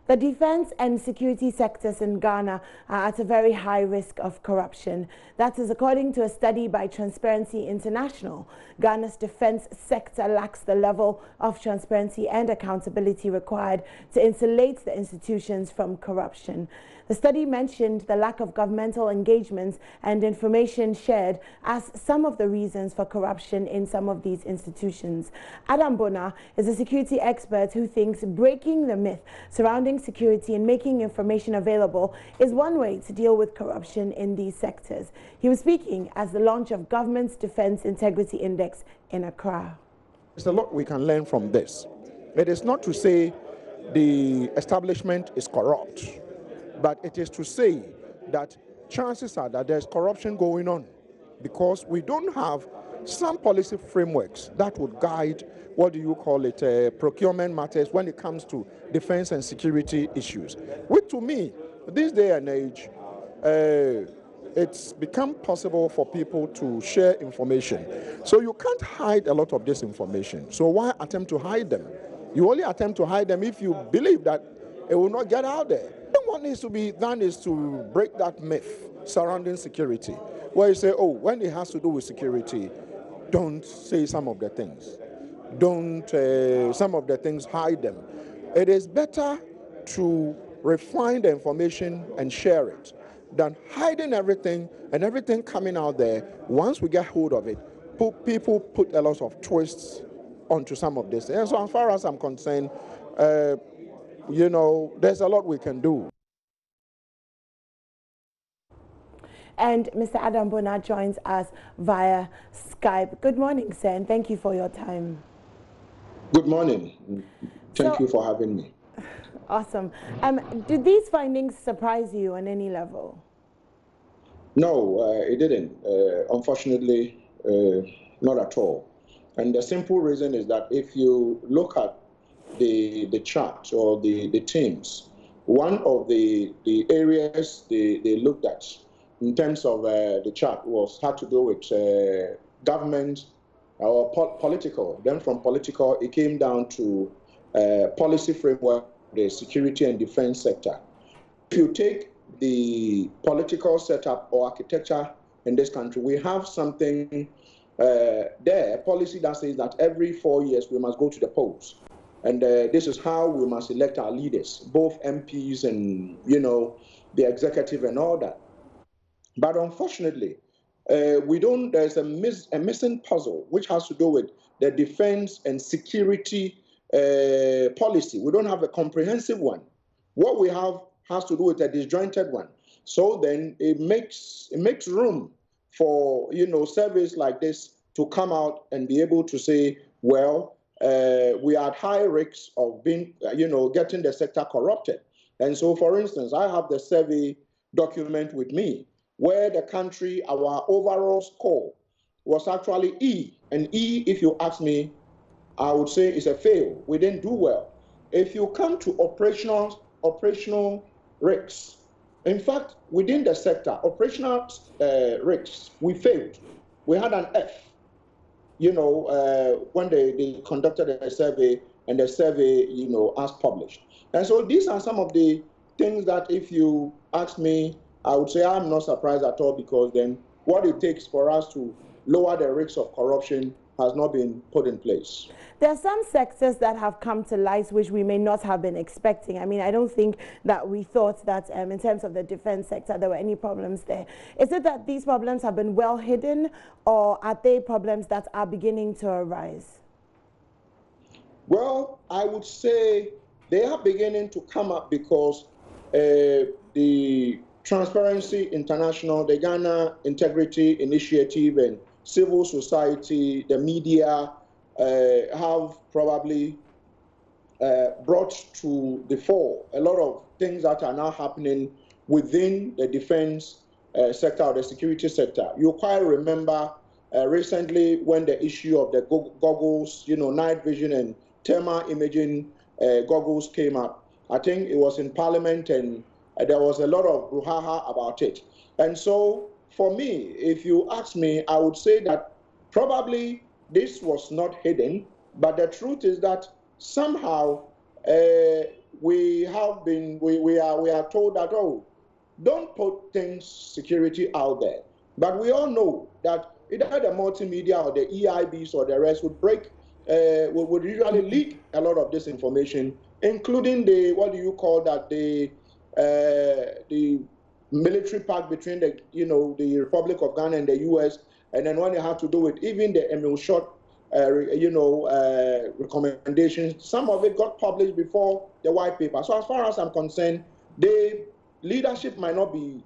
The defense and security sectors in Ghana are at a very high risk of corruption. That is according to a study by Transparency International. Ghana's defense sector lacks the level of transparency and accountability required to insulate the institutions from corruption. The study mentioned the lack of governmental engagements and information shared as some of the reasons for corruption in some of these institutions. Adam Bona is a security expert who thinks breaking the myth surrounding security and making information available is one way to deal with corruption in these sectors. He was speaking as the launch of Government's Defense Integrity Index in Accra. There's a lot we can learn from this. It is not to say the establishment is corrupt, but it is to say that chances are that there's corruption going on because we don't have some policy frameworks that would guide, what do you call it, procurement matters when it comes to defense and security issues. Which to me, this day and age, it's become possible for people to share information. So you can't hide a lot of this information. So why attempt to hide them? You only attempt to hide them if you believe that it will not get out there. Then what needs to be done is to break that myth surrounding security, where you say, oh, when it has to do with security, don't say some of the things. Don't, some of the things, hide them. It is better to refine the information and share it than hiding everything and everything coming out there. Once we get hold of it, people put a lot of twists onto some of this. And so as far as I'm concerned, you know, there's a lot we can do. And Mr. Adam Bona joins us via Skype. Good morning, sir, and thank you for your time. Good morning. Thank you for having me. Awesome. Did these findings surprise you on any level? No, it didn't. Unfortunately, not at all. And the simple reason is that if you look at the chart or the themes, one of the areas they looked at in terms of the chart had to do with government or political. Then from political, it came down to policy framework, the security and defense sector. If you take the political setup or architecture in this country, we have something there, a policy that says that every 4 years we must go to the polls. And this is how we must elect our leaders, both MPs and, you know, the executive and all that. But unfortunately, there's a missing puzzle, which has to do with the defense and security policy. We don't have a comprehensive one. What we have has to do with a disjointed one. So then it makes room for, you know, surveys like this to come out and be able to say, well, we are at high risks of being, you know, getting the sector corrupted. And so, for instance, I have the survey document with me, where the country, our overall score was actually E. And E, if you ask me, I would say is a fail. We didn't do well. If you come to operational risks, in fact, within the sector, operational risks, we failed. We had an F, you know, when they conducted a survey, and the survey, you know, as published. And so these are some of the things that if you ask me, I would say I'm not surprised at all, because then what it takes for us to lower the risks of corruption has not been put in place. There are some sectors that have come to light which we may not have been expecting. I mean, I don't think that we thought that in terms of the defense sector there were any problems there. Is it that these problems have been well hidden, or are they problems that are beginning to arise? Well, I would say they are beginning to come up because the Transparency International, the Ghana Integrity Initiative, and civil society, the media have probably brought to the fore a lot of things that are now happening within the defense sector or the security sector. You quite remember recently when the issue of the goggles, you know, night vision and thermal imaging goggles came up. I think it was in Parliament, and there was a lot of brouhaha about it. And so for me, if you ask me, I would say that probably this was not hidden, but the truth is that somehow we are told that, oh, don't put things security out there. But we all know that either the multimedia or the EIBs or the rest would would usually leak a lot of this information, including the, what do you call that, the military pact between the, the Republic of Ghana and the US, and then when they have to do with even the Emil Short, recommendations, some of it got published before the white paper. So as far as I'm concerned, the leadership might not be,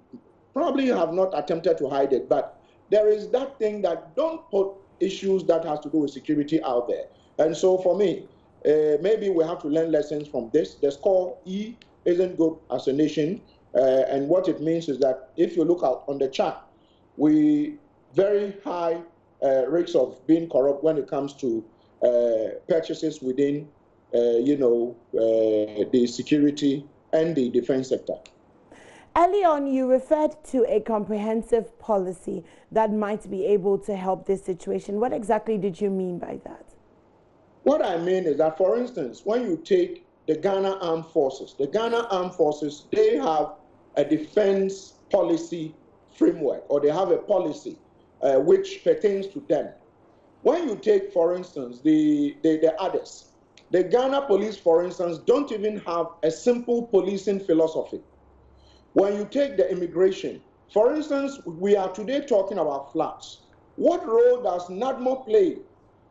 probably have not attempted to hide it, but there is that thing that don't put issues that has to do with security out there. And so for me, maybe we have to learn lessons from this. The score E isn't good as a nation. And what it means is that if you look out on the chart, we very high risks of being corrupt when it comes to purchases within, the security and the defense sector. Early on, you referred to a comprehensive policy that might be able to help this situation. What exactly did you mean by that? What I mean is that, for instance, when you take the Ghana Armed Forces, they have a defense policy framework, or they have a policy which pertains to them. When you take, for instance, the others, the Ghana police, for instance, don't even have a simple policing philosophy. When you take the immigration, for instance, we are today talking about floods. What role does NADMO play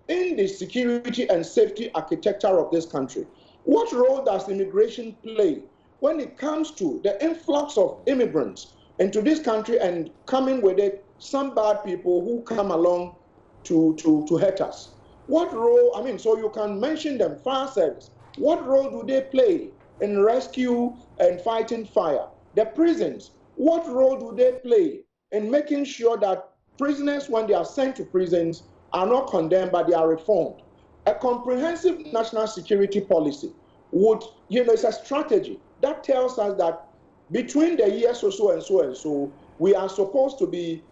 in the security and safety architecture of this country? What role does immigration play when it comes to the influx of immigrants into this country and coming with it some bad people who come along to hurt us? What role, so you can mention them, fire service. What role do they play in rescue and fighting fire? The prisons, what role do they play in making sure that prisoners, when they are sent to prisons, are not condemned, but they are reformed? A comprehensive national security policy would, it's a strategy that tells us that between the years so and so, we are supposed to be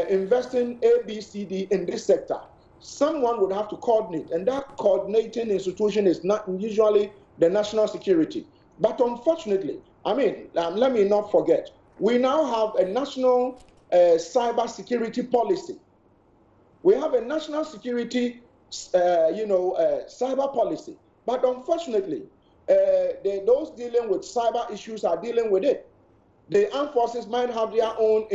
investing A, B, C, D in this sector. Someone would have to coordinate, and that coordinating institution is not usually the national security. But unfortunately, let me not forget, we now have a national cyber security policy. We have a national security, cyber policy. But unfortunately, those dealing with cyber issues are dealing with it. The armed forces might have their own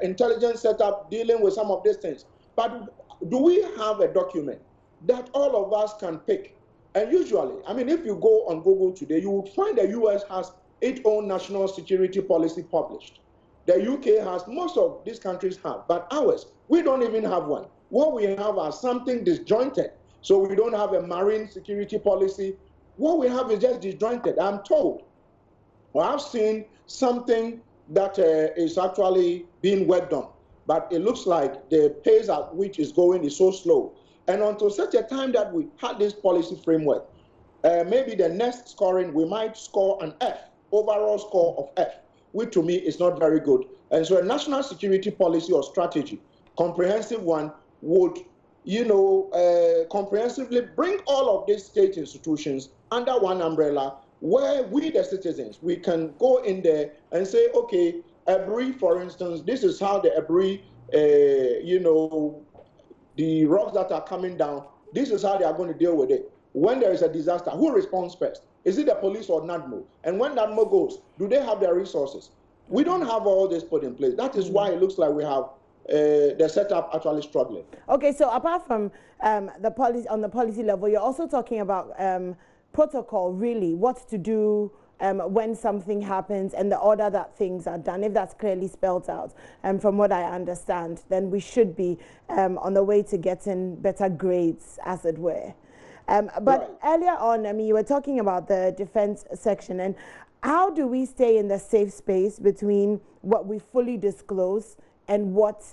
intelligence setup dealing with some of these things. But do we have a document that all of us can pick? And usually, if you go on Google today, you would find the US has its own national security policy published. The UK has, most of these countries have, but ours, we don't even have one. What we have are something disjointed. So we don't have a marine security policy. What we have is just disjointed. I'm told, or I've seen something that is actually being worked on, but it looks like the pace at which it's going is so slow. And until such a time that we had this policy framework, maybe the next scoring, we might score an F, overall score of F, which to me is not very good. And so a national security policy or strategy, comprehensive one, would, comprehensively bring all of these state institutions under one umbrella, where we, the citizens, we can go in there and say, okay, Ebri, for instance, this is how the Ebri, the rocks that are coming down, this is how they are going to deal with it. When there is a disaster, who responds first? Is it the police or NADMO? And when NADMO goes, do they have their resources? We don't have all this put in place. That is why it looks like we have the setup actually struggling. Okay, so apart from the policy, on the policy level, you're also talking about protocol, really, what to do when something happens and the order that things are done. If that's clearly spelled out, from what I understand, then we should be on the way to getting better grades, as it were. But earlier on, you were talking about the defense section, and how do we stay in the safe space between what we fully disclose and what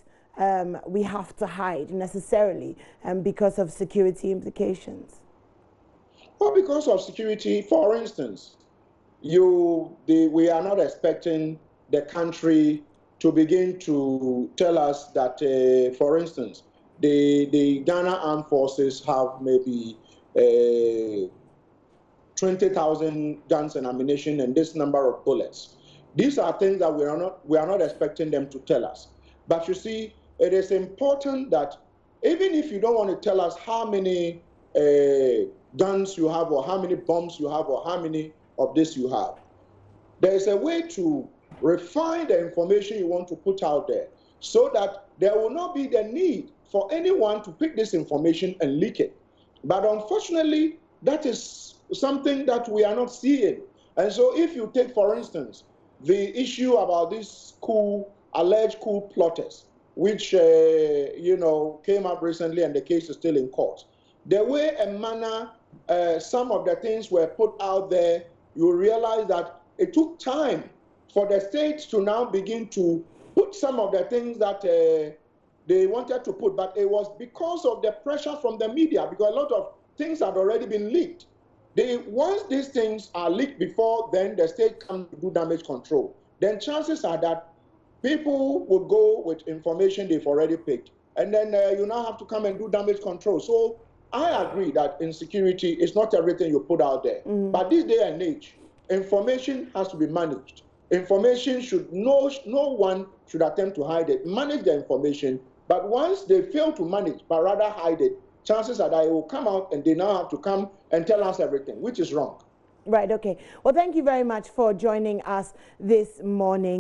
we have to hide necessarily because of security implications? Well, because of security, for instance, we are not expecting the country to begin to tell us that, for instance, the Ghana Armed Forces have maybe 20,000 guns and ammunition and this number of bullets. These are things that we are not expecting them to tell us. But you see, it is important that even if you don't want to tell us how many guns you have, or how many bombs you have, or how many of this you have, there is a way to refine the information you want to put out there so that there will not be the need for anyone to pick this information and leak it. But unfortunately, that is something that we are not seeing. And so if you take, for instance, the issue about these alleged coup plotters, which came up recently and the case is still in court, the way and manner some of the things were put out there, you realize that it took time for the states to now begin to put some of the things that they wanted to put, but it was because of the pressure from the media, because a lot of things had already been leaked. Once these things are leaked before then the state comes to do damage control, then chances are that people would go with information they've already picked, and then you now have to come and do damage control. So I agree that insecurity is not everything you put out there. But this day and age, information has to be managed. Information no one should attempt to hide it. Manage the information, but once they fail to manage, but rather hide it, chances are that it will come out and they now have to come and tell us everything, which is wrong. Right, okay. Well, thank you very much for joining us this morning.